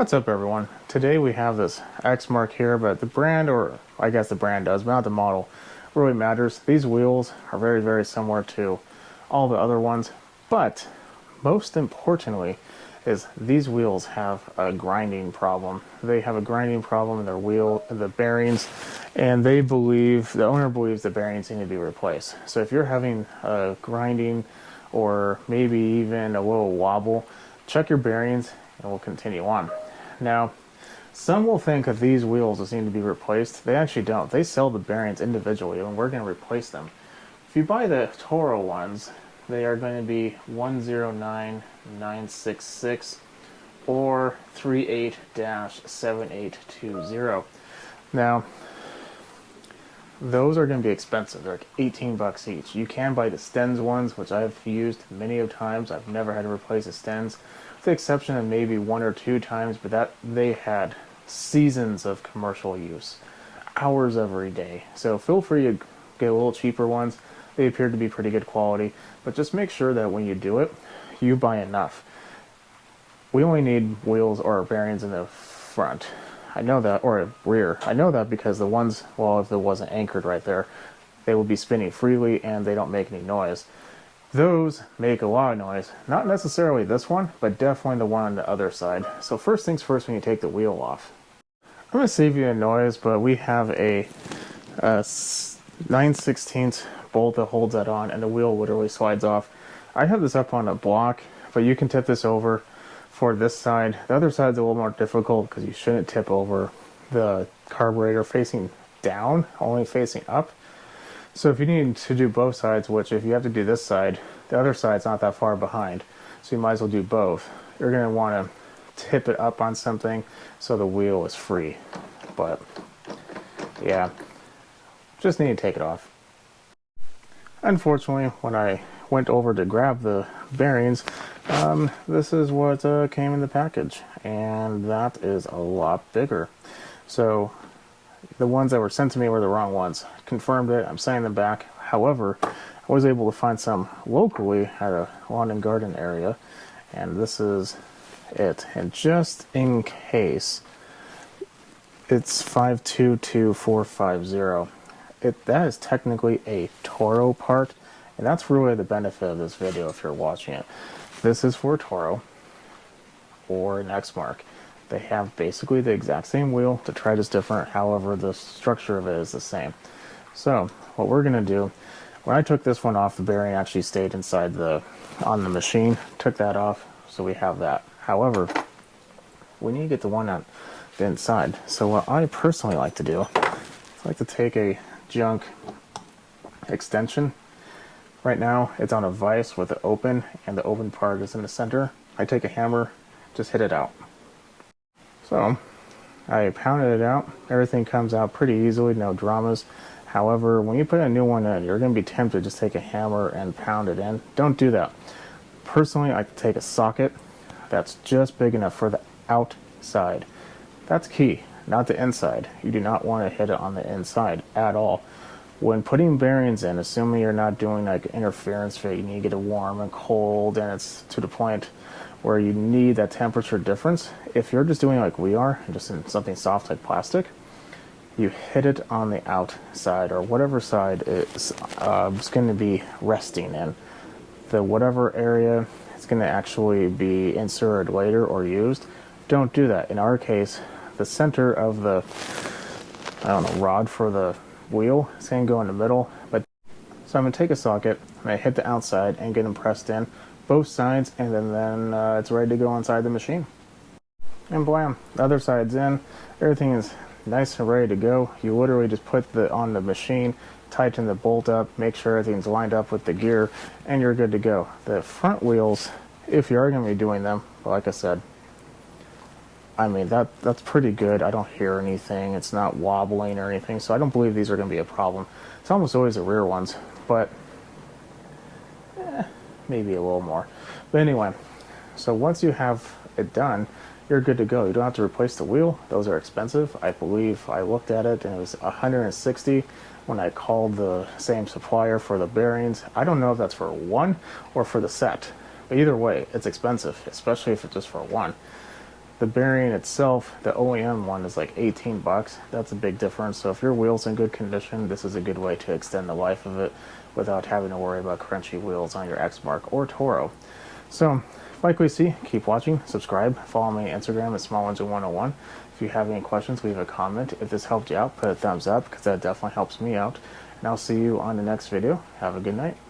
What's up, everyone? Today we have this Exmark here, but the brand, or I guess the brand does, but not the model, really matters. These wheels are very, very similar to all the other ones, but most importantly is these wheels have a grinding problem. They have a grinding problem in their wheel, the bearings, and the owner believes the bearings need to be replaced. So if you're having a grinding or maybe even a little wobble, check your bearings and we'll continue on. Now, some will think that these wheels just need to be replaced. They actually don't. They sell the bearings individually and we're going to replace them. If you buy the Toro ones, they are going to be 109966 or 38-7820. Now, those are going to be expensive. They're like 18 bucks each. You can buy the Stens ones, which I've used many of times. I've never had to replace the Stens, with the exception of maybe one or two times, but that they had seasons of commercial use, hours every day. So feel free to get a little cheaper ones. They appear to be pretty good quality, but just make sure that when you do it, you buy enough. We only need wheels or bearings in the front. I know that, or rear. I know that because the ones, well, if it wasn't anchored right there, they will be spinning freely and they don't make any noise. Those make a lot of noise. Not necessarily this one, but definitely the one on the other side. So first things first, when you take the wheel off, I'm going to save you a noise, but we have a 9/16 bolt that holds that on and the wheel literally slides off. I have this up on a block, but you can tip this over for this side. The other side's a little more difficult because you shouldn't tip over the carburetor facing down, only facing up. So if you need to do both sides, which if you have to do this side, the other side's not that far behind, so you might as well do both. You're going to want to tip it up on something so the wheel is free. But yeah, just need to take it off. Unfortunately, when I went over to grab the bearings, this is what came in the package, and that is a lot bigger. So the ones that were sent to me were the wrong ones. Confirmed it. I'm sending them back. However, I was able to find some locally at a lawn and garden area, and this is it. And just in case, it's 522450. That is technically a Toro part, and that's really the benefit of this video if you're watching it. This is for Toro or an Exmark. They have basically the exact same wheel. The tread is different, however the structure of it is the same. So what we're going to do, when I took this one off, the bearing actually stayed inside on the machine. Took that off, so we have that. However, we need to get the one on the inside. So what I personally like to do is I like to take a junk extension. Right now it's on a vise with it open, and the open part is in the center. I take a hammer, just hit it out. So I pounded it out. Everything comes out pretty easily, no dramas. However, when you put a new one in, you're going to be tempted to just take a hammer and pound it in. Don't do that. Personally, I take a socket that's just big enough for the outside. That's key, not the inside. You do not want to hit it on the inside at all. When putting bearings in, assuming you're not doing like interference fit, you need to get it warm and cold, and it's to the point where you need that temperature difference. If you're just doing like we are, just in something soft like plastic, you hit it on the outside or whatever side it's going to be resting in. The whatever area it's going to actually be inserted later or used, don't do that. In our case, the center of the, rod for the wheel is going to go in the middle. But so I'm going to take a socket and I hit the outside and get them pressed in both sides, and then it's ready to go inside the machine. And blam, the other side's in. Everything is nice and ready to go. You literally just put on the machine, tighten the bolt up, make sure everything's lined up with the gear, and you're good to go. The front wheels, if you are going to be doing them, like I said, I mean, that's pretty good. I don't hear anything. It's not wobbling or anything, so I don't believe these are going to be a problem. It's almost always the rear ones, but maybe a little more. But anyway, so once you have it done, you're good to go. You don't have to replace the wheel. Those are expensive. I believe I looked at it and it was $160 when I called the same supplier for the bearings. I don't know if that's for one or for the set, but either way, it's expensive, especially if it's just for one. The bearing itself, the OEM one, is like 18 bucks. That's a big difference. So if your wheel's in good condition, this is a good way to extend the life of it without having to worry about crunchy wheels on your Exmark or Toro. So, like we see, keep watching, subscribe, follow me on Instagram at SmallEngine101. If you have any questions, leave a comment. If this helped you out, put a thumbs up because that definitely helps me out. And I'll see you on the next video. Have a good night.